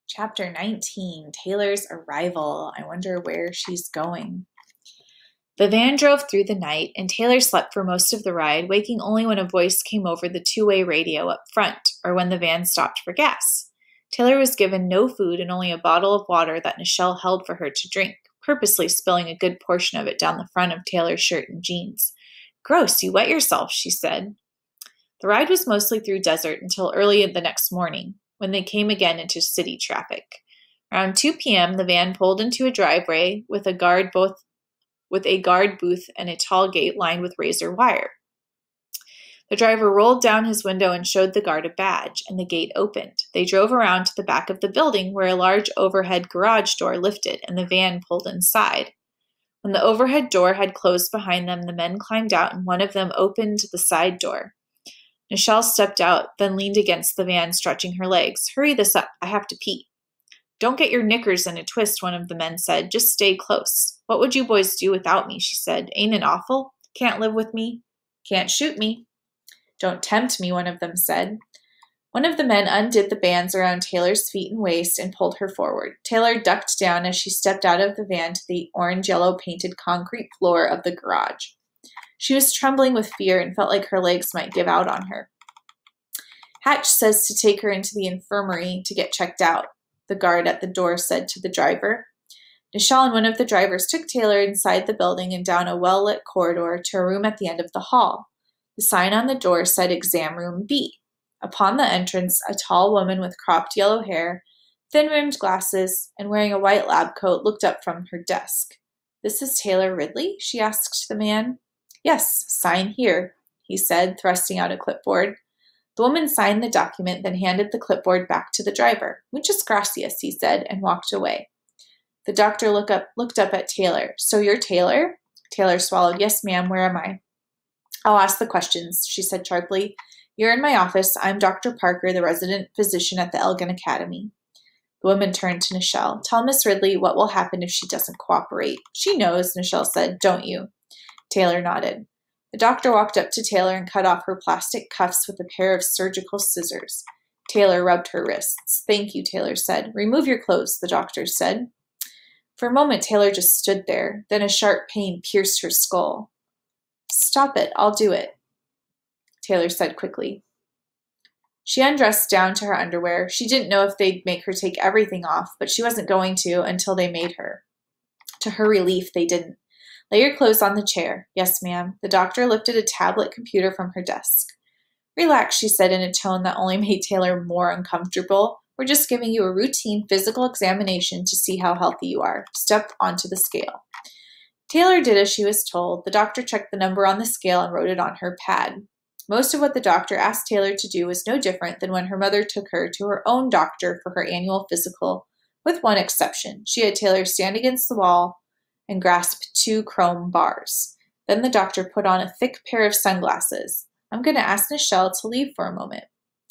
Chapter 19, Taylor's Arrival. I wonder where she's going. The van drove through the night, and Taylor slept for most of the ride, waking only when a voice came over the two-way radio up front, or when the van stopped for gas. Taylor was given no food and only a bottle of water that Nichelle held for her to drink, purposely spilling a good portion of it down the front of Taylor's shirt and jeans. "Gross, you wet yourself," she said. The ride was mostly through desert until early the next morning, when they came again into city traffic. Around 2 p.m., the van pulled into a driveway with a guard booth and a tall gate lined with razor wire. The driver rolled down his window and showed the guard a badge, and the gate opened. They drove around to the back of the building where a large overhead garage door lifted and the van pulled inside. When the overhead door had closed behind them, the men climbed out and one of them opened the side door. Nichelle stepped out, then leaned against the van, stretching her legs. "Hurry this up. I have to pee." "Don't get your knickers in a twist," one of the men said. "Just stay close." "What would you boys do without me?" she said. "Ain't it awful? Can't live with me? Can't shoot me." "Don't tempt me," one of them said. One of the men undid the bands around Taylor's feet and waist and pulled her forward. Taylor ducked down as she stepped out of the van to the orange-yellow painted concrete floor of the garage. She was trembling with fear and felt like her legs might give out on her. "Hatch says to take her into the infirmary to get checked out," the guard at the door said to the driver. Nichelle and one of the drivers took Taylor inside the building and down a well-lit corridor to a room at the end of the hall. The sign on the door said Exam Room B. Upon the entrance, a tall woman with cropped yellow hair, thin-rimmed glasses, and wearing a white lab coat looked up from her desk. "This is Taylor Ridley?" she asked the man. "Yes, sign here," he said, thrusting out a clipboard. The woman signed the document, then handed the clipboard back to the driver. "Muchas gracias," he said, and walked away. The doctor looked up at Taylor. "So you're Taylor?" Taylor swallowed. "Yes, ma'am. Where am I?" "I'll ask the questions," she said sharply. "You're in my office. I'm Dr. Parker, the resident physician at the Elgin Academy." The woman turned to Nichelle. "Tell Miss Ridley what will happen if she doesn't cooperate." "She knows," Nichelle said. "Don't you?" Taylor nodded. The doctor walked up to Taylor and cut off her plastic cuffs with a pair of surgical scissors. Taylor rubbed her wrists. "Thank you," Taylor said. "Remove your clothes," the doctor said. For a moment, Taylor just stood there. Then a sharp pain pierced her skull. "Stop it. I'll do it," Taylor said quickly. She undressed down to her underwear. She didn't know if they'd make her take everything off, but she wasn't going to until they made her. To her relief, they didn't. "Lay your clothes on the chair." "Yes, ma'am." The doctor lifted a tablet computer from her desk. "Relax," she said in a tone that only made Taylor more uncomfortable. "We're just giving you a routine physical examination to see how healthy you are. Step onto the scale." Taylor did as she was told. The doctor checked the number on the scale and wrote it on her pad. Most of what the doctor asked Taylor to do was no different than when her mother took her to her own doctor for her annual physical, with one exception. She had Taylor stand against the wall and grasp 2 chrome bars. Then the doctor put on a thick pair of sunglasses. "I'm going to ask Nichelle to leave for a moment,"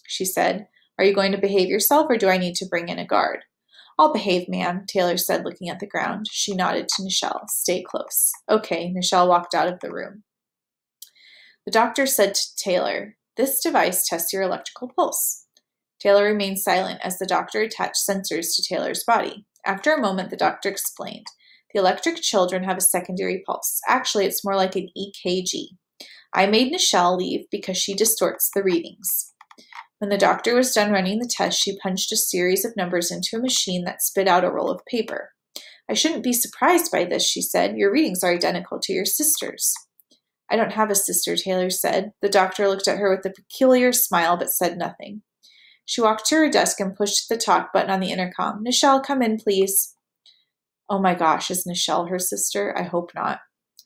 she said. "Are you going to behave yourself, or do I need to bring in a guard?" "I'll behave, ma'am," Taylor said, looking at the ground. She nodded to Nichelle. "Stay close." "Okay." Nichelle walked out of the room. The doctor said to Taylor, "This device tests your electrical pulse." Taylor remained silent as the doctor attached sensors to Taylor's body. After a moment, the doctor explained. "The electric children have a secondary pulse. Actually, it's more like an EKG. I made Nichelle leave because she distorts the readings." When the doctor was done running the test, she punched a series of numbers into a machine that spit out a roll of paper. "I shouldn't be surprised by this," she said. "Your readings are identical to your sister's." "I don't have a sister," Taylor said. The doctor looked at her with a peculiar smile but said nothing. She walked to her desk and pushed the talk button on the intercom. "Nichelle, come in, please." Oh my gosh, is Nichelle her sister? I hope not.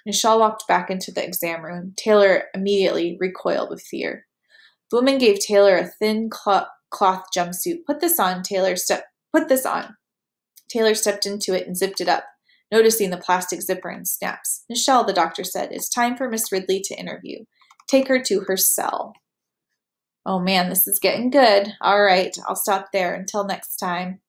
Nichelle walked back into the exam room. Taylor immediately recoiled with fear. The woman gave Taylor a thin cloth jumpsuit. "Put this on," Put this on." Taylor stepped into it and zipped it up, noticing the plastic zipper and snaps. "Nichelle," the doctor said, "it's time for Miss Ridley to interview. Take her to her cell." Oh man, this is getting good. All right, I'll stop there. Until next time.